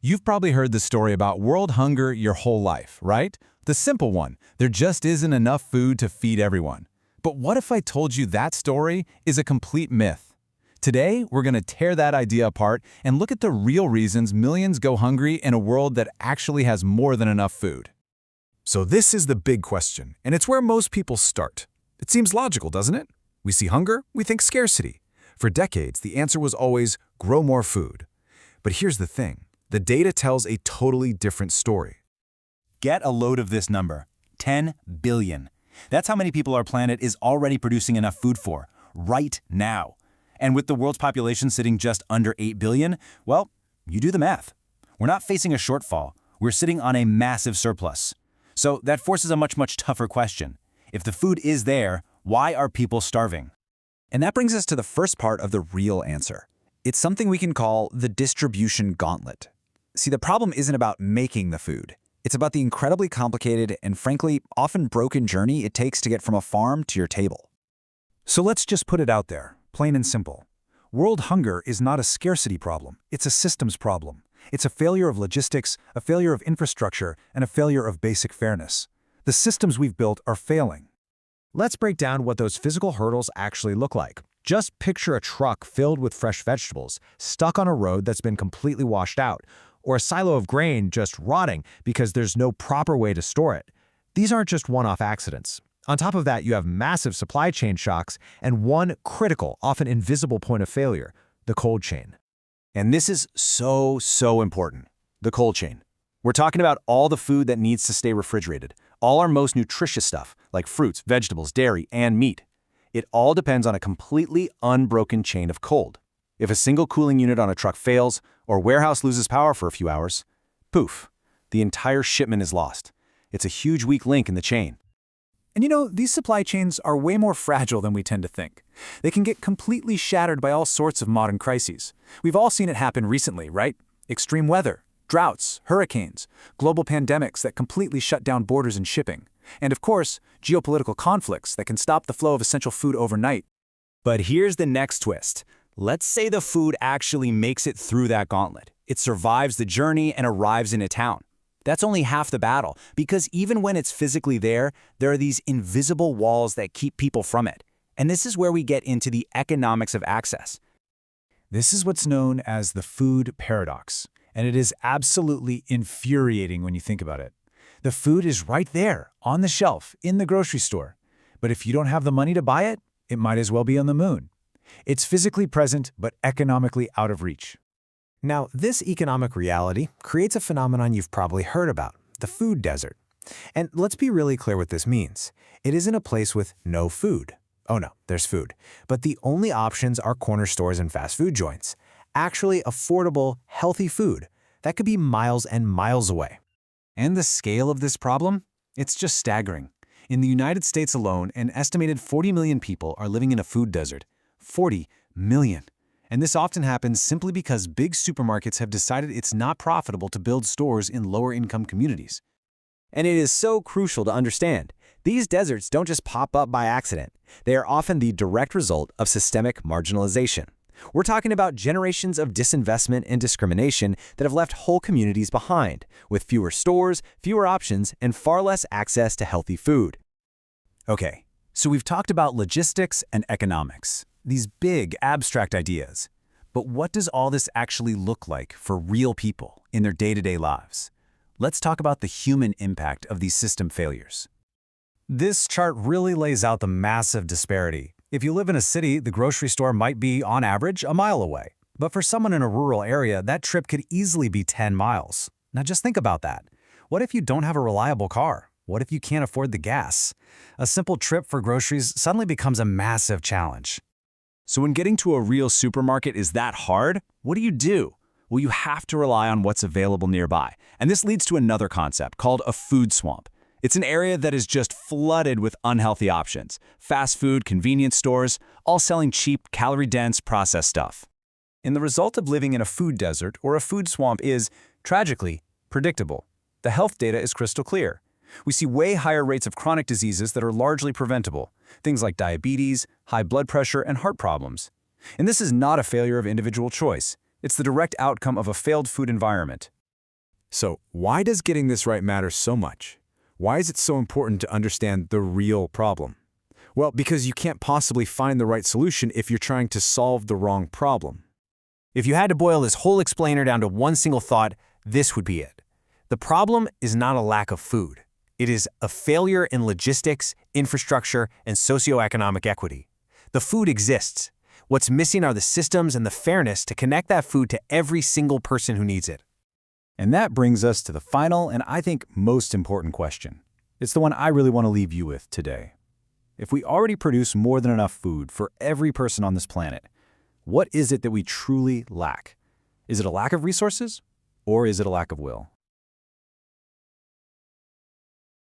You've probably heard the story about world hunger your whole life, right? The simple one, there just isn't enough food to feed everyone. But what if I told you that story is a complete myth? Today, we're going to tear that idea apart and look at the real reasons millions go hungry in a world that actually has more than enough food. So this is the big question, and it's where most people start. It seems logical, doesn't it? We see hunger, we think scarcity. For decades, the answer was always grow more food. But here's the thing. The data tells a totally different story. Get a load of this number, 10 billion. That's how many people our planet is already producing enough food for, right now. And with the world's population sitting just under 8 billion, well, you do the math. We're not facing a shortfall, we're sitting on a massive surplus. So that forces a much tougher question. If the food is there, why are people starving? And that brings us to the first part of the real answer. It's something we can call the distribution gauntlet. See, the problem isn't about making the food. It's about the incredibly complicated and frankly, often broken journey it takes to get from a farm to your table. So let's just put it out there, plain and simple. World hunger is not a scarcity problem, it's a systems problem. It's a failure of logistics, a failure of infrastructure, and a failure of basic fairness. The systems we've built are failing. Let's break down what those physical hurdles actually look like. Just picture a truck filled with fresh vegetables, stuck on a road that's been completely washed out, or a silo of grain just rotting because there's no proper way to store it. These aren't just one-off accidents. On top of that, you have massive supply chain shocks and one critical, often invisible point of failure, the cold chain. And this is so important, the cold chain. We're talking about all the food that needs to stay refrigerated, all our most nutritious stuff, like fruits, vegetables, dairy, and meat. It all depends on a completely unbroken chain of cold. If a single cooling unit on a truck fails, or warehouse loses power for a few hours, poof, the entire shipment is lost. It's a huge weak link in the chain. And you know, these supply chains are way more fragile than we tend to think. They can get completely shattered by all sorts of modern crises. We've all seen it happen recently, right? Extreme weather, droughts, hurricanes, global pandemics that completely shut down borders and shipping. And of course, geopolitical conflicts that can stop the flow of essential food overnight. But here's the next twist. Let's say the food actually makes it through that gauntlet. It survives the journey and arrives in a town. That's only half the battle, because even when it's physically there, there are these invisible walls that keep people from it. And this is where we get into the economics of access. This is what's known as the food paradox, and it is absolutely infuriating when you think about it. The food is right there, on the shelf, in the grocery store. But if you don't have the money to buy it, it might as well be on the moon. It's physically present, but economically out of reach. Now, this economic reality creates a phenomenon you've probably heard about, the food desert. And let's be really clear what this means. It isn't a place with no food. Oh no, there's food. But the only options are corner stores and fast food joints. Actually affordable, healthy food that could be miles and miles away. And the scale of this problem? It's just staggering. In the United States alone, an estimated 40 million people are living in a food desert. 40 million. And this often happens simply because big supermarkets have decided it's not profitable to build stores in lower-income communities. And it is so crucial to understand. These deserts don't just pop up by accident. They are often the direct result of systemic marginalization. We're talking about generations of disinvestment and discrimination that have left whole communities behind, with fewer stores, fewer options, and far less access to healthy food. Okay, so we've talked about logistics and economics, these big, abstract ideas. But what does all this actually look like for real people in their day-to-day lives? Let's talk about the human impact of these system failures. This chart really lays out the massive disparity. If you live in a city, the grocery store might be, on average, a mile away. But for someone in a rural area, that trip could easily be 10 miles. Now just think about that. What if you don't have a reliable car? What if you can't afford the gas? A simple trip for groceries suddenly becomes a massive challenge. So when getting to a real supermarket is that hard, what do? Well, you have to rely on what's available nearby. And this leads to another concept called a food swamp. It's an area that is just flooded with unhealthy options. Fast food, convenience stores, all selling cheap, calorie-dense, processed stuff. And the result of living in a food desert or a food swamp is, tragically, predictable. The health data is crystal clear. We see way higher rates of chronic diseases that are largely preventable, things like diabetes, high blood pressure, and heart problems. And this is not a failure of individual choice. It's the direct outcome of a failed food environment. So why does getting this right matter so much? Why is it so important to understand the real problem? Well, because you can't possibly find the right solution if you're trying to solve the wrong problem. If you had to boil this whole explainer down to one single thought, this would be it. The problem is not a lack of food. It is a failure in logistics, infrastructure, and socioeconomic equity. The food exists. What's missing are the systems and the fairness to connect that food to every single person who needs it. And that brings us to the final and I think most important question. It's the one I really want to leave you with today. If we already produce more than enough food for every person on this planet, what is it that we truly lack? Is it a lack of resources, or is it a lack of will?